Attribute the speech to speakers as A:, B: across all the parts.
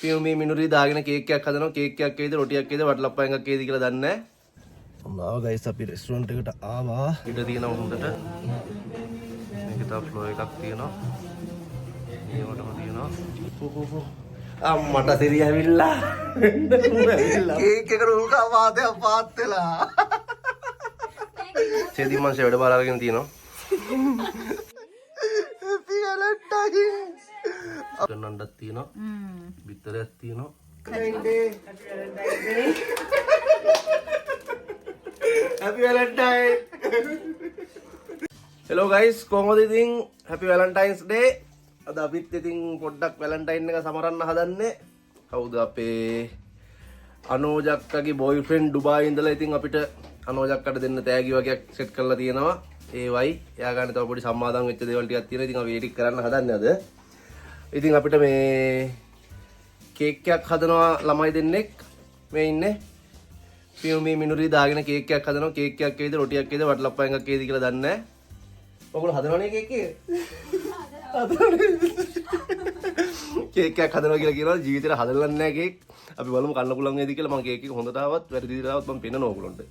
A: පියුමේ මිනුරි දාගෙන කේක් එකක් හදනවා. කේක් එකක් කේද රොටියක් කේද වටලප්පා එකක් කේද කියලා දන්නේ නැහැ. ඔන්නාව ගයිස් අපි රෙස්ටුරන්ට් එකට ආවා. ඉඩ තියෙනවා හොඳට. මේක තව ෆ්ලෝ එකක් තියෙනවා. ඒවටම තියෙනවා. අම්මට සිරි ඇවිල්ලා. කේක් එකට උල්කා වාතයක් පාත් වෙලා. සේදි මංශය වැඩ බාර අරගෙන තියෙනවා. Happy Valentine's. ගන්නණ්ඩක් තියෙනවා. බිත්තරයක් තියෙනවා. Happy Valentine. Hello guys, කොහොමද ඉතින්? Happy Valentine's Day. අද අපිත් ඉතින් පොඩ්ඩක් වැලන්ටයින් එක සමරන්න හදන්නේ. කවුද අපේ අනෝජක්කගේ බොයිෆ්‍රෙන්ඩ් ඩුබායි ඉඳලා ඉතින් අපිට අනෝජක්කට දෙන්න තෑගි වගේක් සෙට් කරලා තියෙනවා. ඒවයි එයා ගන්න තව පොඩි සම්මාදම් වෙච්ච දේවල් ටිකක් තියෙනවා. ඉතින් අපි එඩිට් කරන්න හදන්නේ අද. ඉතින් අපිට මේ කේක් එකක් හදනවා ළමයි දෙන්නෙක් මේ ඉන්නේ. පියුමේ මිනුරි දාගෙන කේක් එකක් හදනවා. කේක් එකක් කේද රොටියක් කේද වටලප්පා එකක් කේද කියලා දන්නේ නැහැ. ඔයගොල්ලෝ හදනවනේ කේක් එක. කේක් එකක් හදනවා කියලා කියනවා ජීවිතේට හදලා නැහැ කේක්. අපි බලමු කන්න පුළුවන් වේද කියලා. මම කේක් එක හොඳට ආවත් වැරදි විදිහට ආවත් මම පෙන්නනවා ඔයගොල්ලන්ට.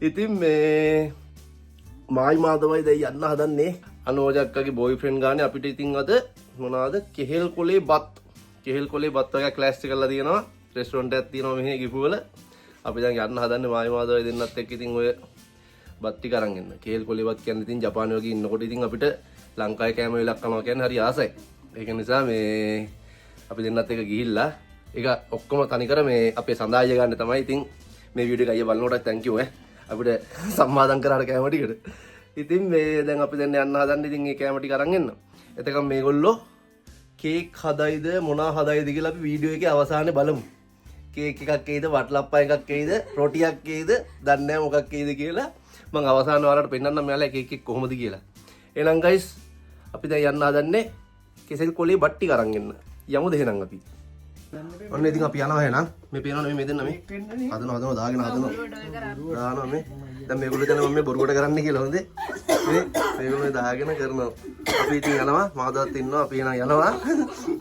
A: ඉතින් මේ මායි මාදවයි දැන් යන්න හදන්නේ අනෝජක්කගේ බොයිෆ්‍රෙන්ඩ් ගානේ අපිට ඉතින් අද මොනවාද කෙහෙල් කොලේ බත් වගේ ක්ලාස් කරලා තියෙනවා. රෙස්ටුරන්ට් එකක් තියෙනවා මෙහි ගිෆු වල. අපි දැන් යන්න හදන්නේ මායි මාදවයි දෙන්නත් එක්ක ඉතින් ඔය බත් ටික අරන් එන්න. කෙහෙල් කොලේ බත් කියන්නේ ඉතින් ජපානයේ වගේ ඉන්නකොට ඉතින් අපිට ලංකාවේ කෑම වේලක් කනවා කියන්නේ හරි ආසයි. ඒක නිසා මේ අපි දෙන්නත් එක ගිහිල්ලා ඒක ඔක්කොම තනිකර මේ අපේ සඳහාය ගන්න තමයි. ඉතින් මේ වීඩියෝ එක අයියා බලනකොට thank you අපිට සම්මාදම් කරාට කෑම ටිකට. ඉතින් මේ දැන් අපි දැන් යන්න හදන්නේ ඉතින් මේ කෑම ටික අරන් එන්න. එතකම් මේගොල්ලෝ කේක් හදයිද මොනවා හදයිද කියලා අපි වීඩියෝ එකේ අවසානයේ බලමු. කේක් එකක් කේද වටලප්පා එකක් කේද රොටියක් කේද දන්නේ නැහැ මොකක් කේද කියලා මම අවසාන වලට පෙන්නන්නම් මෙයාලා කේක් එක කොහොමද කියලා. එහෙනම් guys අපි දැන් යන්න හදන්නේ කෙසෙල් කොලේ බට්ටි අරන් එන්න. යමුද එහෙනම් අපි. ඔන්න ඉතින් අපි යනවා එහෙනම්. මේ පේනවනේ මේ දෙන්න මේ. හදනවා දාගෙන හදනවා. දානවා මේ. දැන් මේගොල්ලෝ දැන් මම මේ බොරුවට කරන්න කියලා හොඳේ. මේගොල්ලෝ දාගෙන කරනවා. අපි ඉතින් යනවා. මාදවත් ඉන්නවා. අපි එහෙනම් යනවා.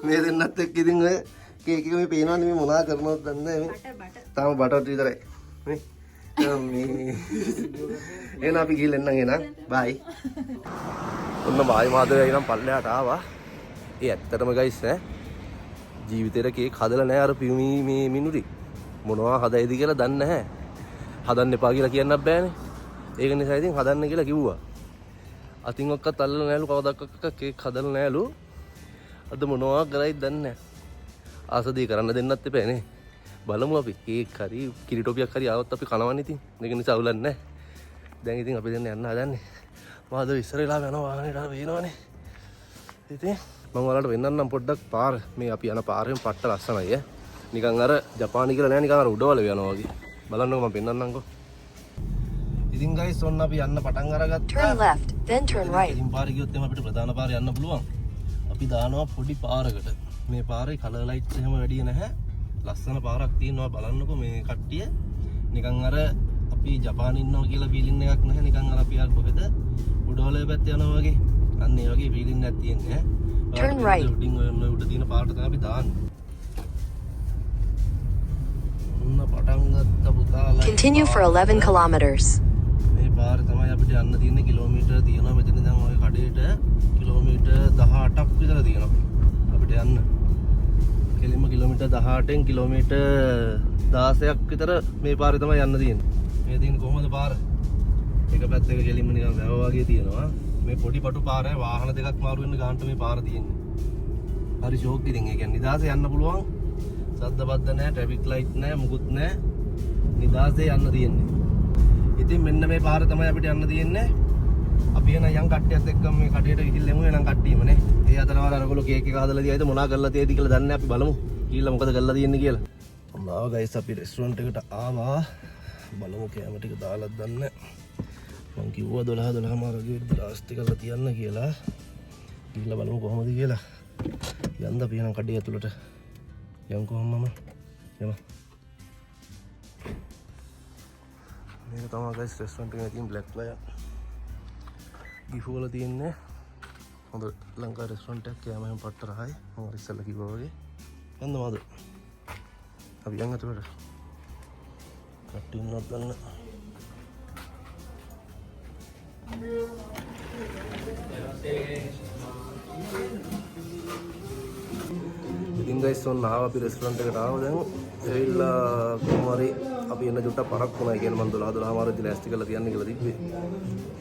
A: මේ දෙන්නත් එක්ක ඉතින් ඔය කේක් එක මේ පේනවනේ මේ මොනවා කරනවද දන්නේ නැහැ මේ. තාම බටර් විතරයි. මේ. එහෙනම් අපි ගිහින් එන්නම් එහෙනම්. බයි. ඔන්න මායි මාදවයි නම් පල්ලෙහාට ආවා. ඒ ඇත්තටම ගයිස් ජීවිතේට කේක් හදලා නැහැ අර පියුමි මේ මිනුරි. මොනවා හදයිද කියලා දන්නේ නැහැ. හදන්න එපා කියලා කියන්නත් බෑනේ. ඒක නිසා ඉතින් හදන්න කියලා කිව්වා. අතින් ඔක්කත් අල්ලලා නැහැලු කවදාවත් කේක් හදලා නැහැලු. අද මොනවා කරයිද දන්නේ නැහැ. ආසදී කරන්න දෙන්නත් එපානේ. බලමු අපි කේක් හරි කිරිටොපියක් හරි ආවොත් අපි කනවන්නේ ඉතින්. ඒක නිසා අවුලක් නැහැ. දැන් ඉතින් අපි දෙන්න යන්න හදන්නේ. මාද ඉස්සර වෙලා යනවා වාහනේට අර වේනවනේ. ඉතින් මම ඔයාලට වෙන්නන්නම් පොඩ්ඩක් පාර මේ අපි යන පාරෙන් පට්ට ලස්සනයි නිකන් අර ජපානි කියලා නෑ නිකන් අර උඩවල යනවා වගේ. බලන්නකෝ මම පෙන්නන්නම්කෝ. ඉතින් guys ඔන්න අපි යන්න පටන් අරගත්තා.
B: Turn left, then turn right.
A: ඉතින් පාරේ ගියොත් එහම අපිට ප්‍රධාන පාරේ යන්න පුළුවන්. අපි දානවා පොඩි පාරකට. මේ පාරේ කලර් ලයිට්ස් එහෙම වැඩි නැහැ. ලස්සන පාරක් තියෙනවා බලන්නකෝ මේ කට්ටිය. නිකන් අර අපි ජපානයේ ඉන්නවා කියලා ෆීලිං එකක් නැහැ. නිකන් අර අපි අර කොහෙද උඩවල පැත්තේ යනවා වගේ. අන්න ඒ වගේ ෆීලිං එකක් තියෙන්නේ
B: Turn right.
A: උඩින් උඩ තියෙන පාරට තමයි අපි දාන්නේ. ඔන්න පටන් ගත්ත පුතා.
B: Continue for 11 kilometers.
A: මේ පාර තමයි අපිට යන්න තියෙන කිලෝමීටර් තියෙනවා මෙතන දැන් ওই කඩේට කිලෝමීටර් 18ක් විතර තියෙනවා අපිට යන්න. කෙලින්ම කිලෝමීටර් 18න් කිලෝමීටර් 16ක් විතර මේ පාරේ තමයි යන්න තියෙන්නේ. මේ තියෙන කොහොමද පාර? එක පැත්තක කෙලින්ම නිකන් වැව වගේ තියෙනවා. මේ පොඩි පටු පාරයි වාහන දෙකක් මාරු වෙන්න ගානට මේ පාර තියෙන්නේ. හරි ෂෝක් ඉතින් ඒ කියන්නේ නිදාසේ යන්න පුළුවන්. සද්ද බද්ද නැහැ, ට්‍රැෆික් ලයිට් නැහැ, මුකුත් නැහැ. නිදාසේ යන්න තියෙන්නේ. ඉතින් මෙන්න මේ පාර තමයි අපිට යන්න තියෙන්නේ. අපි එන යම් කට්ටියත් එක්ක මේ කඩේට ගිහිල්ලා එමු එනම් කට්ටියම නේ. ඒ අතරවල අරගොල්ලෝ කේක් එක හදලා තියයිද මොනා කරලා තියයිද කියලා දන්නේ නැහැ. අපි බලමු. ගිහිල්ලා මොකද කරලා තියෙන්නේ කියලා. ඔන්නාව ගයිස් අපි රෙස්ටුරන්ට් එකට ආවා. බලමු කෑම ටික දාලාද දන්නේ. මං කිව්වා 12 මාරගේ ලාස්ට් එක කරලා තියන්න කියලා. ගිහිල්ලා බලමු කොහොමද කියලා. යන්න අපි එනම් කඩේ ඇතුළට. යම් කොහොමම යමු. මේක තමයි ගයිස් රෙස්ටුරන්ට් එකේ තියෙන බ්ලැක් ලයන්. ගිෆු වල තියෙන්නේ හොඳ ලංකා රෙස්ටුරන්ට් එකක් කෑම එහෙම පට්ට රහයි. මම ඉස්සෙල්ලා කිව්වා වගේ. යන්න මාද අපි යන් අතට කට්ටින්නත් ගන්න ඉතින් ගයිස් ඔන්න ආවා අපි රෙස්ටුරන්ට් එකට ආවා දැන් ඇවිල්ලා කොහොමරි අපි එන්න චුට්ටක් පරක් වුණා කියන්නේ මම 12 මාරදී ලෑස්ති කරලා තියන්න කියලා තිබ්බේ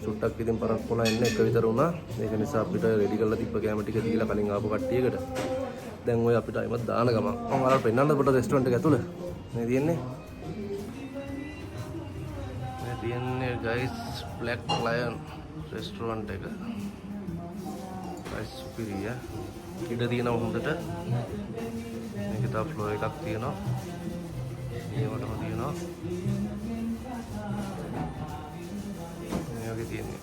A: චුට්ටක් ඉතින් පරක් වුණා එන්න එක විතර වුණා ඒක නිසා අපිට රෙඩි කරලා තිබ්බ කැම ටික දීලා කලින් ආපු කට්ටියකට දැන් ඔය අපිට අයිමත් දාන ගම මම ඔයාලට පෙන්නන්න පොඩ රෙස්ටුරන්ට් එක ඇතුළේ මේ තියෙන්නේ guys Black Lion restaurant එක guys superior ඉඩ තියෙනවා හොඳට මේක තව ෆ්ලෝ එකක් තියෙනවා මේවටම තියෙනවා මේ වගේ තියෙන්නේ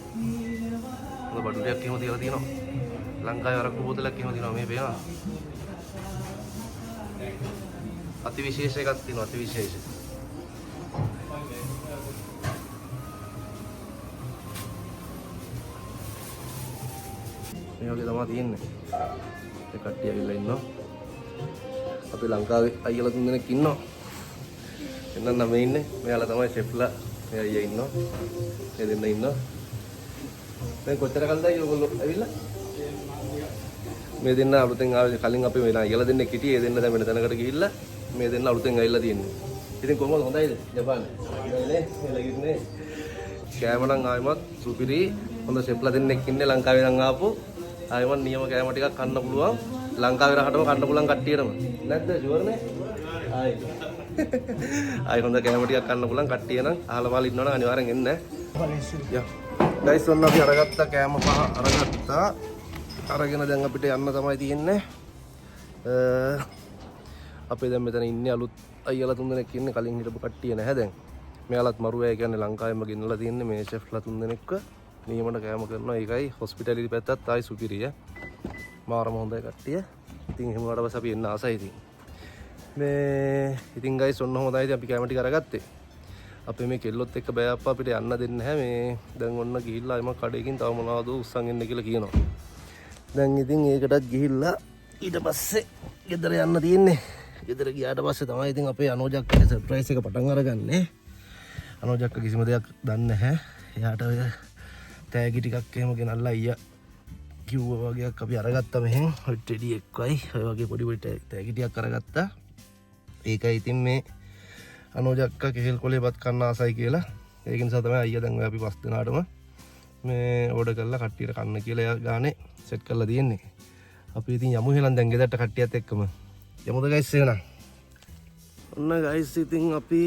A: හොඳ බඩු ටිකක් එහෙම තියලා තියෙනවා ලංකාවේ අරක්කු බෝතලයක් එහෙම තියෙනවා මේ පේනවා අති විශේෂ එකක් තියෙනවා අති විශේෂ මේ වගේ තමයි තියෙන්නේ. ඒ කට්ටිය ඇවිල්ලා ඉන්නවා. අපි ලංකාවේ අයියලා තුන් දෙනෙක් ඉන්නවා. එන්නන්න මේ ඉන්නේ. මෙයාලා තමයි ෂෙෆ්ලා. මේ අයියා ඉන්නවා. මේ දෙන්න ඉන්නවා. දැන් කොච්චර කල්ද ඔයගොල්ලෝ ඇවිල්ලා? මේ දෙන්න අලුතෙන් ආවේ කලින් අපි වෙන අයියලා දෙන්නෙක් හිටියේ. ඒ දෙන්න දැන් වෙන තැනකට ගිහිල්ලා මේ දෙන්න අලුතෙන් ඇවිල්ලා තියෙන්නේ. ඉතින් කොහොමද හොඳයිද? ජපානේ. හොඳයිනේ. එළගින්නේ. කෑම නම් ආවමත් සුපිරි. හොඳ ෂෙෆ්ලා දෙන්නෙක් ඉන්නේ ලංකාවේ නම් ආපු. ආයමන් නියම කෑම ටිකක් කන්න පුළුවන් ලංකාවේ රහටම කන්න පුළුවන් කට්ටියටම නැද්ද ෂුවර්නේ ආයි හොඳ කෑම ටිකක් කන්න පුළුවන් කට්ටිය නම් අහලා බලලා ඉන්නවනම් අනිවාර්යෙන් එන්න යා ගයිස් ඔන්න අපි අරගත්ත කෑම පහ අරගත්තා අරගෙන දැන් අපිට යන්න තමයි තියෙන්නේ අපේ දැන් මෙතන ඉන්නේ අලුත් අයියලා තුන් දෙනෙක් ඉන්නේ කලින් හිටපු කට්ටිය නැහැ දැන් මෙයාලත් මරුවෑ කියන්නේ ලංකාවෙම ගෙන්නලා තියන්නේ මේ ෂෙෆ්ලා තුන් දෙනෙක්ව නියමට කෑම කරනවා ඒකයි හොස්පිටැලිටි පැත්තත් ආයි සුපිරිය මාරම හොඳයි කට්ටිය ඉතින් එහෙම වුණාට පස්සේ අපි එන්න ආසයි ඉතින් මේ ඉතින් ගයිස් ඔන්න හොඳයි ඉතින් අපි කෑම ටික අරගත්තේ අපේ මේ කෙල්ලොත් එක්ක බය අප්පා අපිට යන්න දෙන්නේ නැහැ මේ දැන් ඔන්න ගිහිල්ලා එම කඩේකින් තව මොනවද උස්සන් එන්න කියලා කියනවා දැන් ඉතින් ඒකටත් ගිහිල්ලා ඊට පස්සේ ගෙදර යන්න තියෙන්නේ ගෙදර ගියාට පස්සේ තමයි ඉතින් අපේ අනෝජක්කගේ සර්ප්‍රයිස් එක පටන් අරගන්නේ අනෝජක්ක කිසිම දෙයක් දන්නේ නැහැ එයාට ඔය තෑගි ටිකක් එහෙම ගෙනල්ලා අයියා කිව්වා වගේක් අපි අරගත්තා මෙහෙන් ඔය ටෙඩි එක්කයි ඔය වගේ පොඩි පොඩි තෑගි ටිකක් අරගත්තා ඒකයි ඉතින් මේ අනෝජක්ක කෙහෙල් කොලේපත් කන්න ආසයි කියලා ඒක නිසා තමයි අයියා දැන් ඔය අපි පස් දෙනාටම මේ ඕඩර් කරලා කට්ටියට කන්න කියලා එයා ගානේ සෙට් කරලා තියෙන්නේ අපි ඉතින් යමු හෙලන් දැන් ගෙදරට කට්ටියත් එක්කම යමුද ගයිස් එහෙනම් ඔන්න ගයිස් ඉතින් අපි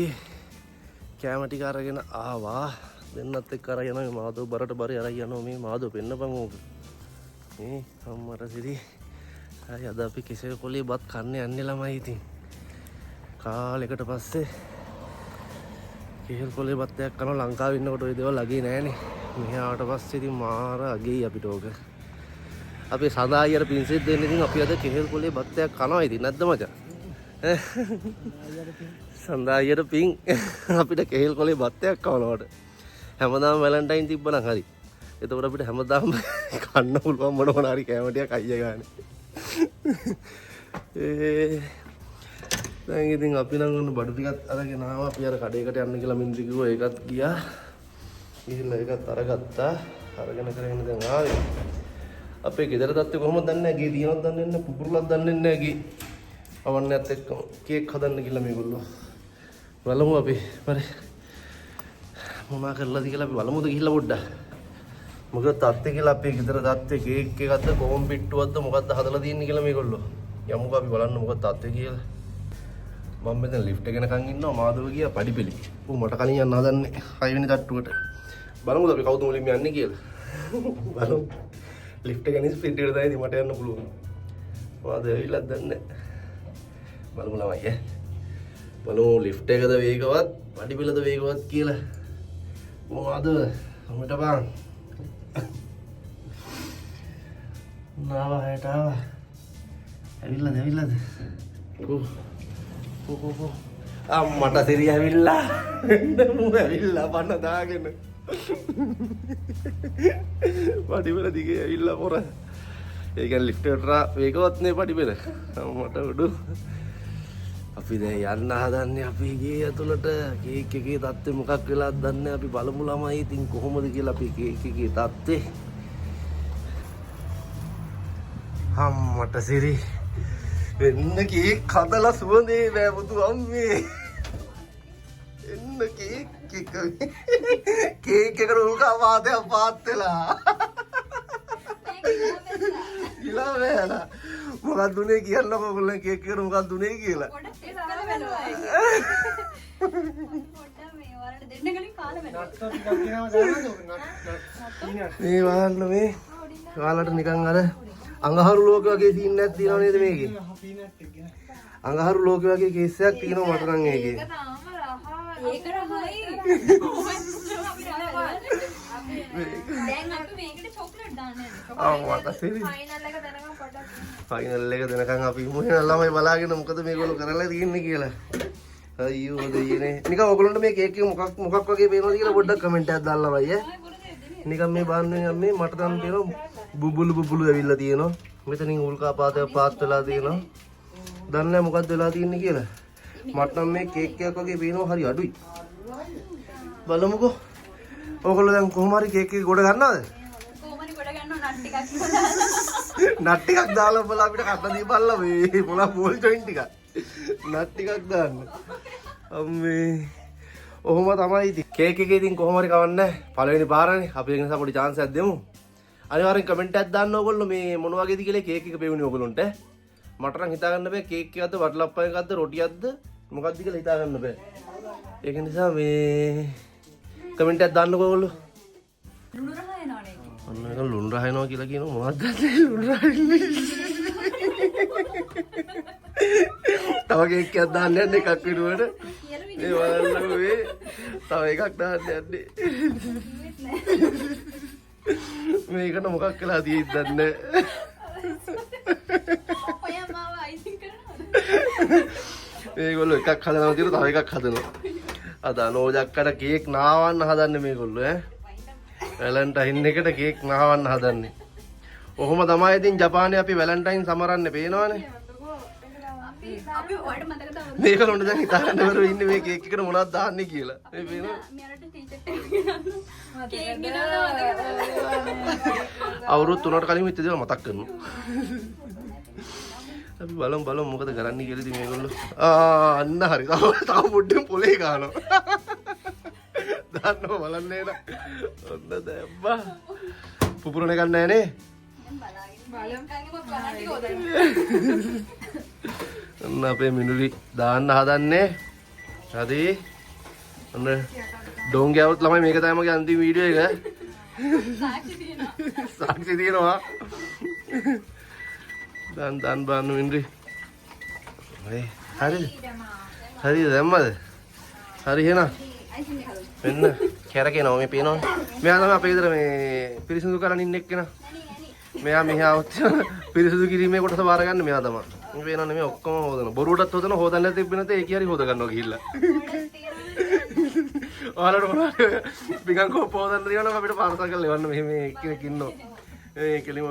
A: කැම ටික අරගෙන ආවා දෙන්නත් එක්ක අර යනවා මේ මාදෝ බරට බරේ අර යනවා මේ මාදෝ පෙන්නපන් ඕක මේ අම්මට සිරි හරි අද අපි කෙසෙල් කොලේ බත් කන්න යන්නේ ළමයි ඉතින් කාලෙකට පස්සේ කෙසෙල් කොලේ බත් එකක් කනවා ලංකාවේ ඉන්නකොට ওই දේවල් අගේ නෑනේ මෙහාට පස්සේ ඉතින් මාර අගේ අපිට ඕක අපි සදා අයියට පින්සෙත් දෙන්න ඉතින් අපි අද කෙසෙල් කොලේ බත් එකක් කනවා ඉතින් නැද්ද මචං සඳා අයියට පින් අපිට කෙසෙල් කොලේ බත් එකක් කවනවට හැමදාම වැලන්ටයින් තිබ්බනම් හරි. එතකොට අපිට හැමදාම කන්න පුළුවන් මොන හරි කැම ටිකක් අයියා ගන්න. දැන් ඉතින් අපි නම් ඔන්න බඩු ටිකක් අරගෙන ආවා. අපි අර කඩේකට යන්න කියලා මින්ද්‍රි කිව්වා. ඒකත් ගියා. ගිහිල්ලා ඒකත් අරගත්තා. අරගෙන කරගෙන දැන් ආවේ. අපේ ගෙදර තත්ත්වය කොහොමද දන්නේ නැහැ. ගේ තියනවද දන්නේ නැහැ. පුපුරලක් දන්නේ නැහැ ගේ. අවන්නේත් එක්ක කේක් හදන්න කියලා මේගොල්ලෝ. බලමු අපි. හරි. මොනා කරලාද කියලා අපි බලමුද ගිහිල්ලා පොඩ්ඩක්. මොකද තත්ත්වය කියලා අපේ ගෙදර තත්ත්වය කේක් එකක්ද කොම් පිට්ටුවක්ද මොකක්ද හදලා තියෙන්නේ කියලා මේගොල්ලෝ. යමුකෝ අපි බලන්න මොකක්ද තත්ත්වය කියලා. මම මෙතන ලිෆ්ට් එක යනකන් ඉන්නවා මාදව ගියා පඩිපෙලි. ඌ මට කලින් යන්න හදන්නේ 6 වෙනි තට්ටුවට. බලමුද අපි කවුද මුලින්ම යන්නේ කියලා. බලමු. ලිෆ්ට් එක නිස් පිටියට දායිද මට යන්න පුළුවන්. මාදව ඇවිල්ලාද දන්නේ. බලමු ළමයි ඈ. බලමු ලිෆ්ට් එකද වේගවත් පඩිපෙලද වේගවත් කියලා. මොකද මට බං නාවා හැටාව ඇවිල්ලාද කෝ අම්මට සිරිය ඇවිල්ලා මු ඇවිල්ලා පන්න දාගෙන පඩිවල දිගේ ඇවිල්ලා පොර ඒ කියන්නේ ලිෆ්ට් එකට වේගවත් නේ පඩි පෙර. මට උඩු. අපි දැන් යන්න හදන්නේ අපි ගේ ඇතුළට කේක් එකේ තත්ත්වය මොකක් වෙලාද දන්නේ නැහැ. අපි බලමු ළමයි ඉතින් කොහොමද කියලා අපි කේක් එකේ තත්ත්වය. අම්මට සිරි එන්න කේක් හදලා සුවඳේ නෑ බුදු අම්මේ. එන්න කේක් එක කේක් එකට උල්කා වාදයක් පාත් වෙලා. ගිලා වෙලා. මොකක්ද උනේ කියන්නකෝ ඔයගොල්ලෝ කේක් එකට මොකක්ද උනේ කියලා. මේ වහන්න මේ ඔයාලට නිකන් අර අඟහරු ලෝකෙ වගේ සීන් එකක් තියෙනව නේද මේකේ? අඟහරු ලෝකෙ වගේ කේස් එකක් තියෙනවා මට නම් ඒකේ.
C: ඒක රහයි. දැන් අපි මේකට චොක්ලට් දාන්නේ.
A: ෆයිනල් එක දෙනකන් අපි මොහේ ළමයි බලාගෙන මොකද මේගොල්ලෝ කරලා තියෙන්නේ කියලා. අයියෝ දෙයනේ. නිකන් ඔයගොල්ලන්ට මේ කේක් එක මොකක් වගේ පේනවද කියලා පොඩ්ඩක් කමෙන්ට් එකක් දාලා බයි නිකන් මේ බාන්නේ මේ මට නම් පේනවා බුබුලු ඇවිල්ලා තියෙනවා. මෙතනින් උල්කාපාතයක් පාත් වෙලා තියෙනවා. දන්නේ නැහැ මොකක්ද වෙලා තියෙන්නේ කියලා. මට නම් මේ කේක් එකක් වගේ පේනවා හරි අඩුයි. බලමුකෝ. ඔයගොල්ලෝ දැන් කොහොම හරි කේක් එක ගොඩ ගන්නවද?
C: කොහොමද ගොඩ ගන්නව නට් ටිකක්.
A: නට් ටිකක් දාලා බලලා අපිට කන්න දීපල්ලා මේ මොලා බෝල් ජොයින්ට් ටිකක්. නට් ටිකක් දාන්න. අම්මේ. ඔහොම තමයි ඉතින්. කේක් එකේ ඉතින් කොහොම හරි කවන්නේ. පළවෙනි පාරනේ. අපි ඒ නිසා පොඩි chance එකක් දෙමු. අනිවාර්යෙන් කමෙන්ට් එකක් දාන්න ඕගොල්ලෝ මේ මොන වගේද කියලා කේක් එක පෙවුනේ ඕගොල්ලොන්ට. මට නම් හිතා ගන්න බෑ කේක් එකක්ද වටලප්පන් එකක්ද රොටියක්ද මොකක්ද කියලා හිතා ගන්න බෑ. ඒක නිසා මේ කමෙන්ට් එකක් දාන්නකෝ ඔයගොල්ලෝ.
C: ලුණු රහ එනවනේ.
A: අන්න එක ලුණු රහ එනවා කියලා කියනවා මොකක්ද ලුණු රහ එන්නේ. තව කේක් එකක් දාන්න යන්නේ එකක් විනුවට. ඒ බලන්නකෝ මේ තව එකක් දාන්න යන්නේ. මේකට මොකක් කියලා තියෙයිද දන්නේ.
C: ඔයා මාව අයිසින් කරනවද?
A: මේගොල්ලෝ එකක් හදනවා කියලා තව එකක් හදනවා. අද අනෝජක්කට කේක් නාවන්න හදන්නේ මේගොල්ලෝ ඈ. වැලන්ටයින් එකට කේක් නාවන්න හදන්නේ. ඔහොම තමයි ඉතින් ජපානයේ අපි වැලන්ටයින් සමරන්නේ පේනවනේ.
C: අපි ඔයාලට මතකද?
A: මේගොල්ලෝ දැන් හිතාගන්න බැරුව ඉන්නේ මේ කේක් එකට මොනවද දාන්නේ කියලා. මේ පේනවා.
C: මෙයාලට ටීචර් කේක් ගෙනල්ලා
A: අවුරුදු 3කට කලින් වෙච්ච දේවල් මතක් කරනවා. අපි බලමු මොකද කරන්න කියලා ඉතින් මේගොල්ලෝ. අන්න හරි. තව පොඩ්ඩෙන් පොලේ ගන්නවා. දාන්නව බලන්නේ නේද? ඔන්න දැම්මා. පුපුරන එක නැහැ නේ. ඔන්න අපේ මිනුලි දාන්න හදන්නේ. හරි. ඔන්න ඩෝංගේ આવුත් ළමයි මේක තමයි මගේ අන්තිම වීඩියෝ එක. සාක්ෂි තියෙනවා. දන් බාන්න මින්රි. හරි. හරි දැම්මද? හරි එහෙනම්. මෙන්න කැරකේනවා මේ පේනවනේ. මෙයා තමයි අපේ ගෙදර මේ පිරිසිදු කරන් ඉන්න එක්කෙනා. මෙයා මෙහා આવුත් පිරිසිදු කිරීමේ කොටස බාර ගන්න මෙයා තමයි. මේ පේනවනේ මේ ඔක්කොම හොදන. බොරුවටත් හොදන හොදන්න තිබ්බේ නැතේ ඒක හරි හොද ගන්නවා ගිහිල්ලා. ඔයාලට මොනවද පිකන් කෝප හොදන්න දිනනවා අපිට පාර්සල් කරලා එවන්න මෙහෙම කෙනෙක් ඉන්නවා. ඒ කෙලිම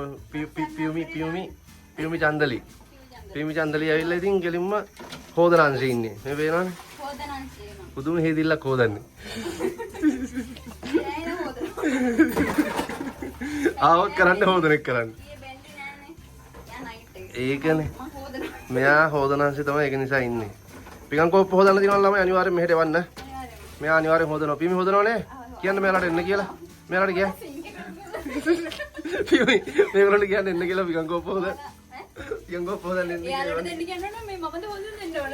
A: පියුමි චන්දලි. පියුමි චන්දලි ඇවිල්ලා ඉතින් කෙලින්ම හොදන අංශේ ඉන්නේ. මේ පේනවනේ.
C: හොදන අංශේ එනවා.
A: පුදුම හේදිල්ලක් හොදන්නේ.
C: එයා හොදනවා.
A: ආවත් කරන්න හොදන එක කරන්නේ.
C: ඊයේ බැන්ටි නෑනේ. යා නයිට් එක.
A: ඒකනේ.
C: මම හොදනවා.
A: මෙයා හොදන අංශේ තමයි ඒක නිසා ඉන්නේ. පිකන් කෝප හොදන්න දිනවල ළමයි අනිවාර්යෙන් මෙහෙට එවන්න. මෙයා අනිවාර්යෙන් හොදනවා. පියුමි හොදනවනේ. කියන්න මෙයාලට එන්න කියලා. මෙයාලට කියන්න. පියුමි මේගොල්ලන්ට කියන්න එන්න කියලා පිකන් කෝප හොදන්න. පිකන් කෝප හොදන්න එන්න කියලා.
C: එයාලට දෙන්න කියනවා මේ මමද හොදන්න දෙන්න ඕන.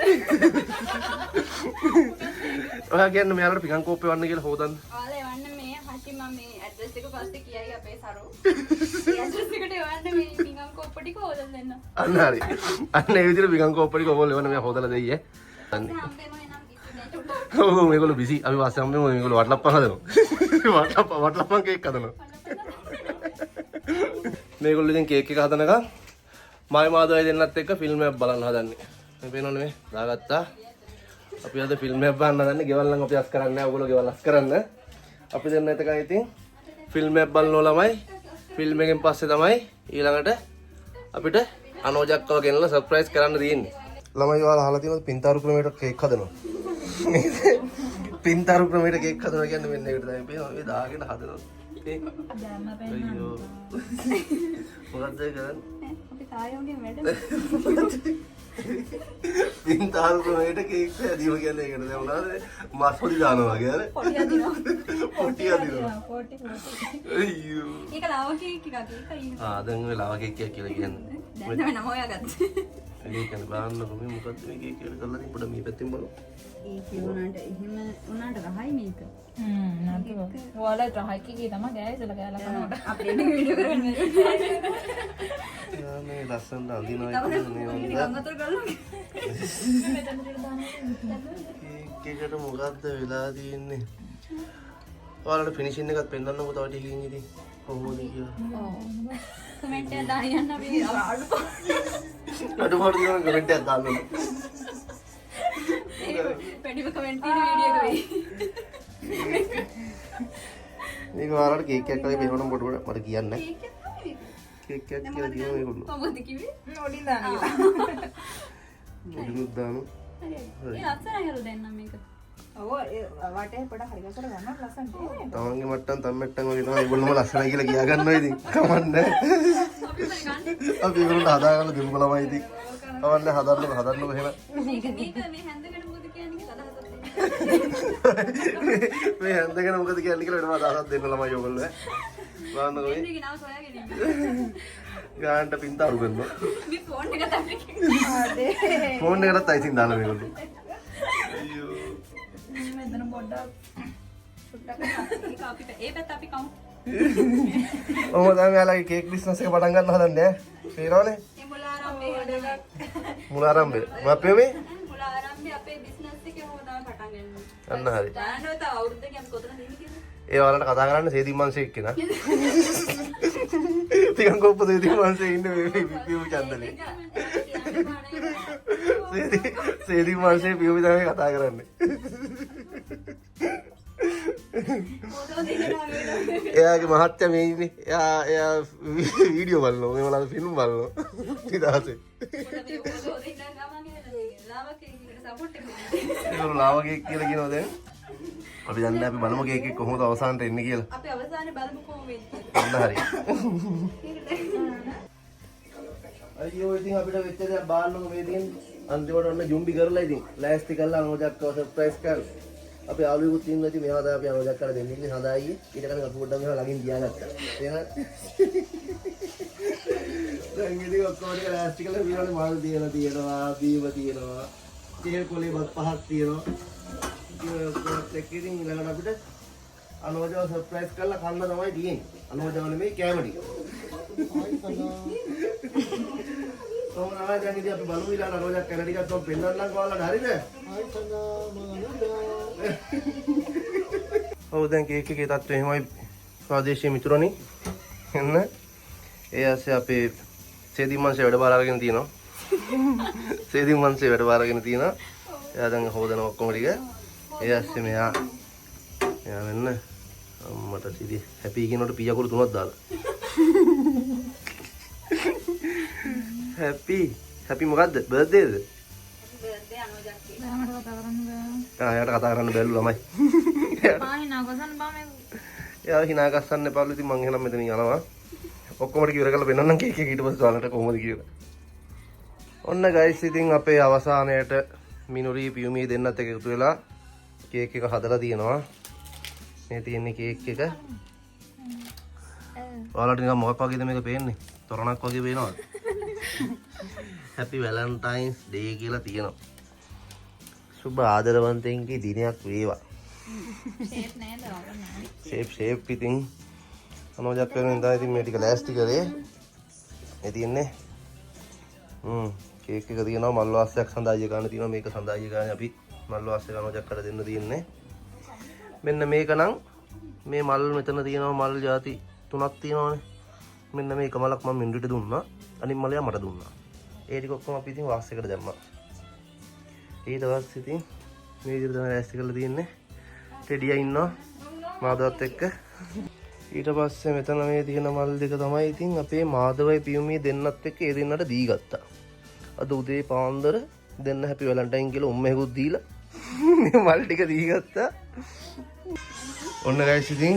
A: ඔයා කියන්න මෙයාලට පිකන් කෝප එවන්න කියලා හොදන්න.
C: ඔයාලා එවන්න මේ හෂි මම මේ ඇඩ්‍රස් එක පස්සේ කියයි අපේ සරු. ඒ ඇඩ්‍රස් එකට එවන්න මේ නිකන් කොප්ප ටික හොදලා දෙන්න.
A: අන්න හරි. අන්න ඒ විදිහට පිකන් කෝප ටික ඔයගොල්ලෝ එවන්න මෙයා හොදලා දෙයි ඈ.
C: හම්බෙම එනම් කිසි
A: ඔව් මේගොල්ලෝ බිසි. අපි වාස්සේ හම්බෙමු මේගොල්ලෝ වටලප්පන් හදනවා. වටලප්පන් කේක් හදනවා. මේගොල්ලෝ ඉතින් කේක් එක හදනකම් මායි මාදවයි දෙන්නත් එක්ක ෆිල්ම් එකක් බලන්න හදන්නේ. මේ පේනවනේ මේ දාගත්තා. අපි අද ෆිල්ම් එකක් බලන්න හදන්නේ. ගෙවල් නම් අපි අස් කරන්නේ නැහැ. ඔයගොල්ලෝ ගෙවල් අස් කරන්න. අපි දෙන්න එතකන් ඉතින් ෆිල්ම් එකක් බලනවා ළමයි. ෆිල්ම් එකෙන් පස්සේ තමයි ඊළඟට අපිට අනෝජක්කව ගෙනලා සර්ප්‍රයිස් කරන්න තියෙන්නේ. ළමයි ඔයාලා අහලා තියෙනවද පින්තාරු ක්‍රමයට කේක් හදනවා? පින්තාරු ක්‍රමයට කේක් හදනවා කියන්නේ මෙන්න ඒකට තමයි මේ දාගෙන හදනවා. අයියෝ. මොකද්ද කරන්නේ?
C: අපි තායෝගේ වැඩ.
A: පින්තාරු ක්‍රමයට කේක් හැදීම කියන්නේ ඒකට දැන් උනාද මස් පොඩි දානවා වගේ අර.
C: පොටි අදිනවා.
A: පොටි අදිනවා.
C: පොටි.
A: අයියෝ.
C: ඒක ලාව කේක් එකක් ඒකයි.
A: දැන් ඔය ලාවා කේක් කියලා කියන්නේ.
C: දැන් තමයි නම හොයාගත්තේ.
A: ඒක කියන්නේ බලන්නකො මේ මොකද්ද මේ කේක් කියලා කරලා තියෙන්නේ පොඩ මේ පැත්තෙන් බලමු.
C: ඒක උනාට එහෙම උනාට රහයි මේක.
D: නැතුව. ඔයාලා රහයි කීකේ තමයි ගෑයිසලා ගෑලා කරනකොට.
C: අපි එන්නේ වීඩියෝ කරන්නේ.
A: මේ ලස්සනට අඳිනවා
C: තවද
A: කියන්නේ
C: ගංගතර ගල්ලා.
A: කේක් එකට මොකද්ද වෙලා තියෙන්නේ? ඔයාලට ෆිනිෂින් එකත් පෙන්නන්නකො තව ටිකකින් ඉතින් කොහොමද කියලා.
C: ඔව්. කමෙන්ට් එක දාන්න අපි
A: අඩුපාඩු තියෙනවා කමෙන්ට් එකක් දාන්න.
C: පැඩිම කමෙන්ට් තියෙන වීඩියෝ එක වෙයි.
A: මේක ඔයාලට කේක් එකක් වගේ පේනවනම් පොඩ පොඩ මට කියන්න.
C: ඒක තමයි.
A: කේක් එකක් කියලා කියනවා මේගොල්ලෝ.
C: කොහොමද කිව්වේ?
D: ඔඩින් දාන්න කියලා.
A: පොඩිනුත් දානවා.
C: හරි. ඒ ලස්සනයි හරි දෙන්න මේක.
D: ඔව් වටේ පොඩ හරි ගසර ගන්නත් ලස්සනට.
A: තමන්ගේ මට්ටම් තම්මැට්ටම් වගේ තමයි ඒගොල්ලෝම ලස්සනයි කියලා කියා ගන්නවා ඉතින්. කමන්නේ.
C: අපි මම ගන්න.
A: අපි ඒගොල්ලන්ට හදාගන්න දෙමු ළමයි ඉතින්. කමන්නේ හදන්නකො එහෙම.
C: මේක මේ හැන්දගෙන මොකද කියන්නේ කියලා අදහසක් දෙන්න.
A: මේ හැන්දගෙන මොකද කියන්නේ කියලා වෙනම අදහසක් දෙන්න ළමයි ඔයගොල්ලෝ ඈ. බලන්නකො මේ
C: මේක නම සොයාගෙන ඉන්න.
A: ගානට පින්තාරු කරනවා.
C: මේ ෆෝන් එක තමයි.
A: ෆෝන් එකටත් අයිසින් දාලා මේගොල්ලෝ. අයියෝ.
D: මෙතන පොඩ්ඩක්
C: ඒක අපි ඒ පැත්ත අපි කමු.
A: ඔහොම තමයි යාළුවගේ කේක් බිස්නස් එක පටන් ගන්න හදන්නේ ඈ. තේරෙනවනේ?
C: ඒ මුල ආරම්භයේ හදලා.
A: මුල ආරම්භය. මාපියෝ මේ?
C: මුල ආරම්භයේ අපේ බිස්නස් එකේ හොම තමයි පටන් ගන්නේ.
A: අන්න හරි.
C: දාන්නව තව අවුරුද්දකින් අපි කොතනද ඉන්නේ කියලා.
A: ඒ ඔයාලට කතා කරන්න සේදී මංශය එක්කෙනා. ටිකක් කොප්ප සේදී මංශයේ ඉන්නේ මේ පියු චන්දලේ. සේදී මංශයේ පියු තමයි කතා කරන්නේ. එයාගේ මහත්තයා මේ ඉන්නේ. එයා වීඩියෝ බලනවා. මේ වල ෆිල්ම් බලනවා. ඉතින් ඒක ලාවා කේක් කියලා කියනවා දැන්. අපි දන්නේ අපි බලමු කේක් එක කොහොමද අවසානට එන්නේ කියලා.
C: අපි අවසානයේ බලමු කොහොම වෙන්නේ.
A: අන්න හරි. අයියෝ ඉතින් අපිට වෙච්ච දේ බාන්නකො මේ තියෙන්නේ. අන්තිමට ඔන්න ජුම්බි කරලා ඉතින් ලෑස්ති කරලා අනෝජක්කව සර්ප්‍රයිස් කරලා. අපි ආලුවකුත් ඉන්නවා ඉතින් මෙහා දා අපි අනෝජක්කලා දෙන්නේ ඉන්නේ හදායි. ඊට කලින් අපි පොඩ්ඩක් මෙහා ළඟින් ගියාගත්තා. එහෙනම් දැන් ඉතින් ඔක්කොම ටික ලෑස්ති කරලා ඊළඟ මාළු තියෙනවා, බීම තියෙනවා. තේල් කොලේ බත් පහක් තියෙනවා. ඒක ඉතින් ඊළඟට අපිට අනෝජව සර්ප්‍රයිස් කරලා කන්න තමයි තියෙන්නේ. අනෝජව නෙමෙයි කෑම ටික. කොහොමද දැන් ඉතින් අපි බලමු ඊළඟ අනෝජක් කන ටිකක් තම පෙන්නන්නම් ඔයාලට හරිද? ඔව් දැන් කේක් එකේ තත්ත්වය එහෙමයි ප්‍රාදේශීය මිතුරනි. එන්න ඒ ඇස්සේ අපේ සේදී මංශය වැඩ බාර අරගෙන තියෙනවා. සේදී මංශය වැඩ බාර අරගෙන තියෙනවා. එයා දැන් හොදන ඔක්කොම ටික ඒ ඇස්සේ මෙයා වෙන්න අම්මට සිටි හැපි කියනකොට පීයකුළු තුනක් දාලා. හැපි මොකද්ද? බර්ත්ඩේද?
C: බර්ත්ඩේ අනෝජක්ගේ.
D: මට කතා කරන්න බෑ.
A: එයාට කතා කරන්න බැලු ළමයි.
D: පාහි නාගසන් බා මේ
A: එයා hina ගස්සන්න එපාලු ඉතින් මං එහෙනම් මෙතනින් යනවා. ඔක්කොම ටික ඉවර කරලා පෙන්නන්නම් කේක් එක ඊට පස්සේ ඔයාලට කොහොමද කියලා. ඔන්න ගයිස් ඉතින් අපේ අවසානයේට මිනුරි පියුමි දෙන්නත් එක එකතු වෙලා කේක් එක හදලා තියෙනවා. මේ තියෙන්නේ කේක් එක. ඔයාලට නිකන් මොකක් වගේද මේක පේන්නේ? තොරණක් වගේ පේනවද? Happy Valentine's Day කියලා තියෙනවා. සුබ ආදරවන්තයින්ගේ දිනයක් වේවා.
D: ෂේප් නේද ඔයාලා
A: ෂේප් ඉතින් අනෝජක් කරන ඉඳලා ඉතින් මේ ටික ලෑස්ති කරේ. මේ තියෙන්නේ කේක් එක තියෙනවා මල් වාසයක් සඳහාය ගන්න තියෙනවා. මේක සඳහාය ගන්න අපි මල් වාසය අනෝජක් කර දෙන්න තියෙන්නේ. මෙන්න මේක නම් මේ මල් මෙතන තියෙනවා මල් ಜಾති තුනක් තියෙනවානේ. මෙන්න මේක මලක් මම මින්ඩුට දුන්නා. අනිත් මලයා මට දුන්නා. ඒ ටික ඔක්කොම අපි ඉතින් වාසයකට දැම්මා. ඊට පස්සේ ඉතින් මේ විදිහට තමයි ලෑස්ති කරලා තියෙන්නේ. ටෙඩියා ඉන්නවා මාදවත් එක්ක. ඊට පස්සේ මෙතන මේ තියෙන මල් දෙක තමයි ඉතින් අපේ මාධවයි පියුමී දෙන්නත් එක්ක ඒ දෙන්නට දී ගත්තා. අද උදේ පාන්දර දෙන්න හැපි වැලන්ටයින් කියලා උම්මෙකුත් දීලා මේ මල් ටික දී ගත්තා. ඔන්න ගයිස් ඉතින්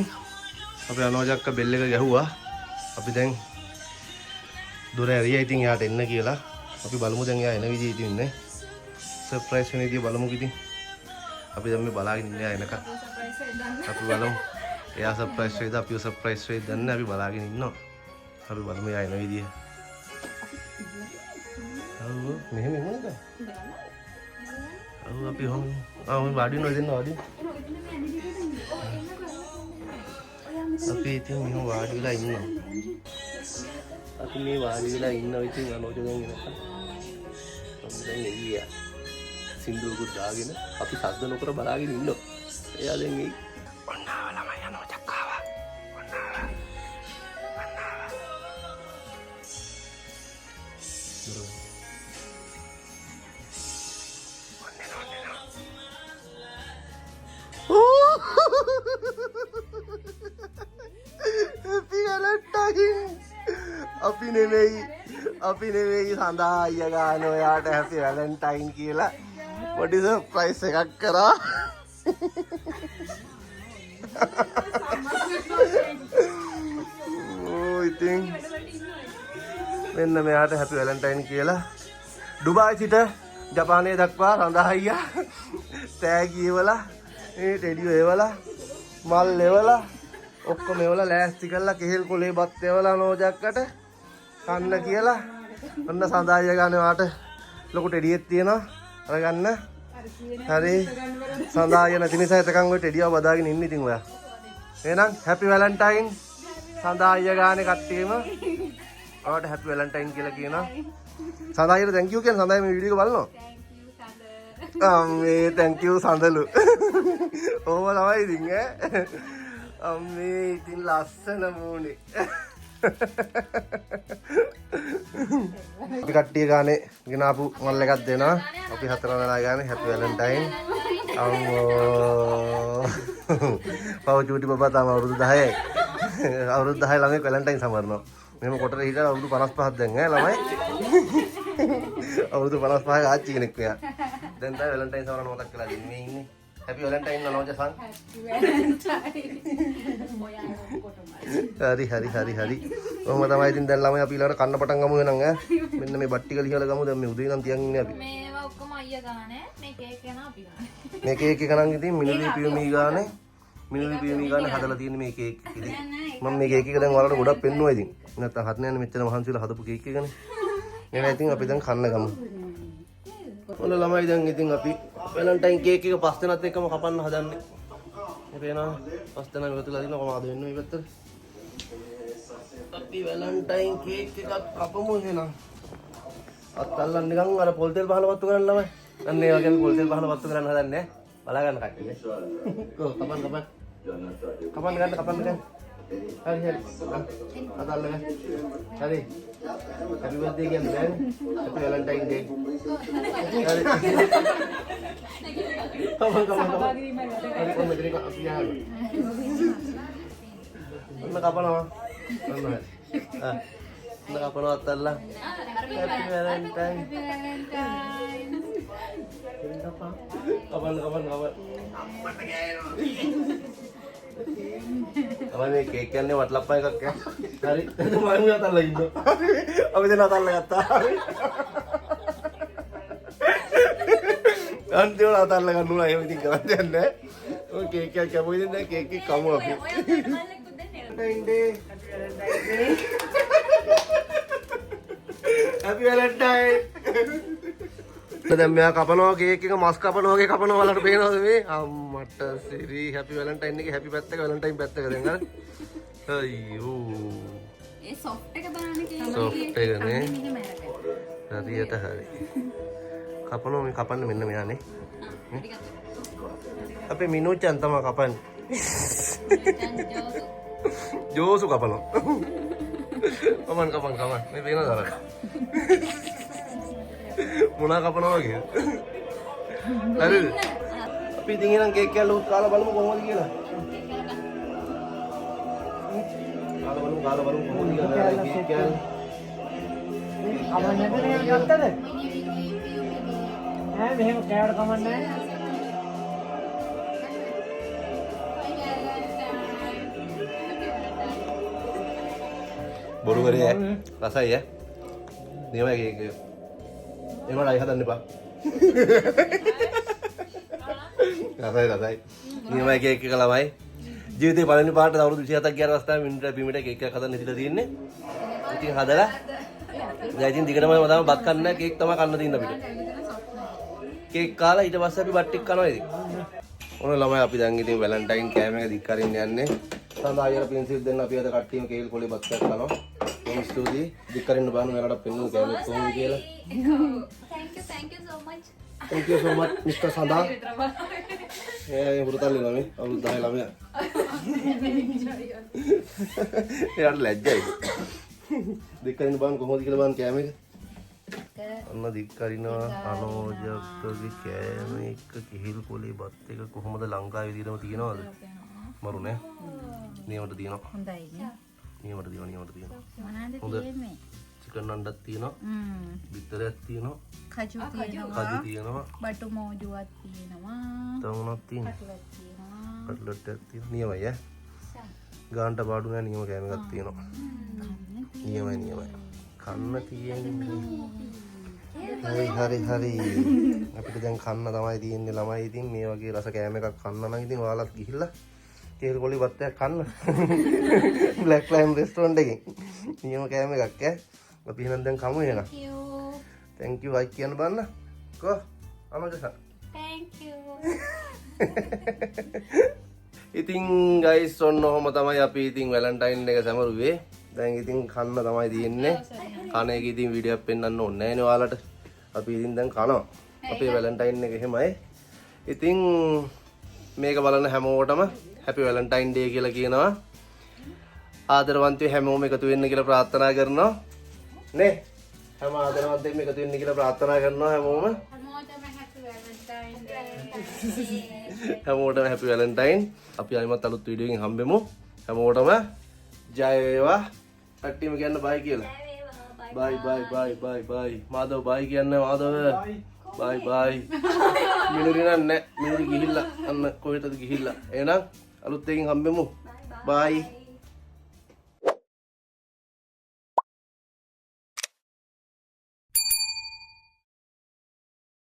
A: අපේ අනෝජක්ක බෙල් එක ගැහුවා. අපි දැන් දොර ඇරියා ඉතින් යාට එන්න කියලා. අපි බලමු දැන් යා එන විදිහ ඉතින් ඉන්නේ. සර්ප්‍රයිස් වෙන විදිහ බලමු ඉතින්. අපි දැන් මේ බලාගෙන ඉන්නේ යා එනකන්. අපි බලමු. එයා සර්ප්‍රයිස් වෙයිද අපිව සර්ප්‍රයිස් වෙයිද දන්නේ අපි බලාගෙන ඉන්නවා. අපි බලමු යා එන විදිහ. ඔව් මෙහෙම එමුද? ඔව් අපි හොම් මේ වාඩි වෙනවා දෙන්න වාඩි. අපි ඉතින් මෙහෙම වාඩි වෙලා ඉන්නවා. අපි මේ වාඩි වෙලා ඉන්නවා ඉතින් අනෝජ දැන් එනකන්. අපි දැන් එළිය. සින්දුවකුත් දාගෙන අපි සද්ද නොකර බලාගෙන ඉන්නවා. එයා දැන් එයි. ඔන්න ආවා ළමයි අනෝජක් ආවා. ඔන්න ආවා. ඔන්න ආවා. Happy Valentine! අපි නෙවෙයි සඳහා අයියා ගන්න ඔයාට Happy Valentine කියලා පොඩි සර්ප්‍රයිස් එකක් කරා. ඕ ඉතින් මෙන්න මෙයාට Happy Valentine කියලා ඩුබායි සිට ජපානයේ දක්වා සඳහා අයියා තෑගි එවලා මේ ටෙඩියෝ එවලා මල් එවලා ඔක්කොම එවලා ලෑස්ති කරලා කෙහෙල් කොලේ බත් එවලා නෝජක්කට කන්න කියලා ඔන්න සඳහාය ගන්න වාට ලොකු ටෙඩියෙක් තියෙනවා අරගන්න. හරි සඳහාය නැති නිසා එතකන් ඔය ටෙඩියව බදාගෙන ඉන්න ඉතින් ඔයා. එහෙනම් Happy Valentine සඳහාය ගානේ කට්ටියම ඔයාට Happy Valentine කියලා කියනවා. සඳහායට thank you කියන සඳහාය මේ වීඩියෝ එක බලනවා. අම්මේ thank you සඳලු. ඕව තමයි ඉතින් ඈ. අම්මේ ඉතින් ලස්සන මූණේ. අපි කට්ටිය ගානේ ගෙනාපු මල් එකක් දෙනවා. අපි හතරම වෙලා ගානේ Happy Valentine. අම්මෝ. පව චූටි බබා තාම අවුරුදු 10යි. අවුරුදු 10 ළමයි Valentine සමරනවා. මෙහෙම කොටර හිටලා අවුරුදු 55ක් දැන් ඈ ළමයි. අවුරුදු 55 ආච්චි කෙනෙක් මෙයා. දැන් තමයි Valentine සමරන මතක් කරලා දෙන්නේ මේ ඉන්නේ. Happy Valentine නෝජ සං. හරි. ඔහොම තමයි ඉතින් දැන් ළමයි අපි ඊළඟට කන්න පටන් ගමු වෙනං ඈ. මෙන්න මේ බට්ටි ටික ලියලා ගමු. දැන් මේ උදේ ඉඳන් තියන් ඉන්නේ අපි.
D: මේවා ඔක්කොම අයියා ගානේ. මේ කේක් එක නා අපි ගානේ.
A: මේ කේක් එක නම් ඉතින් මිනුලි පියුමී ගානේ. මිනුලි පියුමී ගානේ හදලා තියෙන මේ කේක් ඉතින්. මම මේ කේක් එක දැන් ඔයාලට ගොඩක් පෙන්නුවා ඉතින්. නැත්තම් හත් නෑනේ මෙච්චර මහන්සිලා හදපු කේක් එකනේ. එහෙනම් ඉතින් අපි දැන් කන්න ගමු. ඔන්න ළමයි දැන් ඉතින් අපි වැලන්ටයින් කේක් එක පස් දෙනාත් එක්කම කපන්න හදන්නේ. මේ පේනවා පස් දෙනා ඉවතුලා දිනවා කොහමද වෙන්නේ මේ පැත්තට. අපි වැලන්ටයින් කේක් එකක් කපමු එහෙනම්. අත්ල්ලන් නිකන් අර පොල් තෙල් පහල වත්තු කරන්න ළමයි. අන්න ඒ වගේ අපි පොල් තෙල් පහල වත්තු කරන්න හදන්නේ. බලා ගන්න කට්ටිය. කො කපන්න. කපන්න ගන්න. හරි. අතල්ලගෙන. හරි. Happy birthday again, man. Happy Valentine Day. Hadi. Come on. Hadi kau nak kau siapa? Nak apa nama? Nak apa nama telah? Happy Valentine. Kapan? Apa nih kekiannya buat lapar kakek? Hari itu malam nyata lagi dong. Apa itu Natal nyata? Nanti Natal lagi dulu ya mungkin kalian deh. Oke kamu ini deh keki kamu apa? Happy Valentine. දැන් මෙයා කපනවා cake එක මස් කපනවා වගේ කපනවා වලට පේනවද මේ අම්මට සිරි Happy Valentine එකේ Happy පැත්තක Valentine පැත්තක දැන් අර අයියෝ
C: ඒ සොෆ්ට් එක බලන්න කියලා
A: සොෆ්ට් එක නේ හරියට හරි කපනවා මේ කපන්න මෙන්න මෙයානේ අපේ මිනුචන් තමයි කපන්නේ ජෝසු කපනවා කමන් මේ පේනවද අර මොනා කපනවා වගේ. හරිද? අපි ඉතින් එහෙනම් කේක් කෑල්ල උත් කාලා බලමු කොහොමද කියලා. කාලා බලමු කොහොමද කියලා කේක් කෑල්ල.
E: කමන්නද නේ ගත්තද? මෙහෙම කෑවට කමන්නේ නැහැ.
A: බොරු කරේ රසයි ඈ. නියමයි කේක් එක. ඒකට අය හදන්න එපා. රසයි. නියමයි කේක් එක ළමයි. ජීවිතේ පළවෙනි පාරට අවුරුදු 27ක් ගියාට පස්සේ මිනිත්තු පිමිට කේක් එකක් හදන්න හිතලා තියෙන්නේ. ඉතින් හදලා දැන් ඉතින් දිගටම මම තමයි බත් කන්නේ නැහැ කේක් තමයි කන්න තියෙන අපිට. කේක් කාලා ඊට පස්සේ අපි බත් ටික කනවා ඉතින්. ඔන්න ළමයි අපි දැන් ඉතින් වැලන්ටයින් කෑම එක දික් කරින්න යන්නේ. සඳහා අයියලා පින්සිල් දෙන්න අපි අද කට්ටියම කේල් කොලේ බත් එකක් කනවා. බොහොම ස්තුතියි. දික් කරින්න බාන ඔයාලට පෙන්වන්න කෑම කොහොමද කියලා.
C: thank you so much.
A: Thank you so much Mr. Sanda. හුරුතල්ලි ළමයි අවුරුදු 10 ළමයා. එයාට ලැජ්ජයි. දික් කරින්න බාන කොහොමද කියලා බාන කෑම එක. අන්න දික් කරිනවා අනෝජකගේ කෑම එක කිහිල් පොලේ බත් එක කොහොමද ලංකාවේ විදිහටම තියනවද? මරු නෑ. නියමට තියෙනවා.
D: හොඳයි නේ.
A: නියමට තියෙනවා.
D: මොනවාද
A: හොඳ.
D: තියෙන්නේ?
A: චිකන් අණ්ඩක් තියෙනවා. බිත්තරයක් තියෙනවා.
D: කජු තියෙනවා.
A: කජු තියෙනවා.
D: බටු මෝජුවක් තියෙනවා.
A: තව මොනවද තියෙන්නේ?
D: කටුවක් තියෙනවා.
A: කට්ලට් එකක් තියෙනවා. නියමයි ඈ. ගාන්ට පාඩු නෑ නියම කෑම එකක් තියෙනවා. නියමයි. කන්න තියෙන්නේ. හරි. අපිට දැන් කන්න තමයි තියෙන්නේ ළමයි. ඉතින් මේ වගේ රස කෑම එකක් කන්න නම් ඉතින් ඔයාලත් ගිහිල්ලා කේල් කොලි බත්තයක් කන්න. බ්ලැක් ලයිම් රෙස්ටොරන්ට් එකෙන්. නියම කෑම එකක් ඈ. අපි එහෙනම් දැන් කමු එහෙනම්. thank you අයි කියන්න බන්න. කො අමජස.
C: thank you.
A: ඉතින් guys ඔන්න ඔහොම තමයි අපි ඉතින් වැලන්ටයින් එක සැමරුවේ. දැන් ඉතින් කන්න තමයි තියෙන්නේ. කන එක ඉතින් වීඩියෝ එකක් පෙන්වන්න ඕනේ නෑනේ ඔයාලට. අපි ඉතින් දැන් කනවා. අපේ වැලන්ටයින් එක එහෙමයි. ඉතින් මේක බලන හැමෝටම හැපි වැලන්ටයින් ඩේ කියලා කියනවා. ආදරවන්තයෝ හැමෝම එකතු වෙන්න කියලා ප්‍රාර්ථනා කරනවා. නේ? හැම ආදරවන්තයෙක්ම එකතු වෙන්න කියලා ප්‍රාර්ථනා කරනවා හැමෝම. හැමෝටම හැපි වැලන්ටයින්. අපි ආයෙමත් අලුත් වීඩියෝ එකකින් හම්බෙමු. හැමෝටම ජය වේවා. කට්ටියම කියන්න බයි කියලා. බයි. මාදව බයි කියන්න මාදව. බයි. මිනුරි නෑ. මිනුරි ගිහිල්ලා අන්න කොහෙටද ගිහිල්ලා. එහෙනම් අලුත් එකකින් හම්බෙමු. බයි.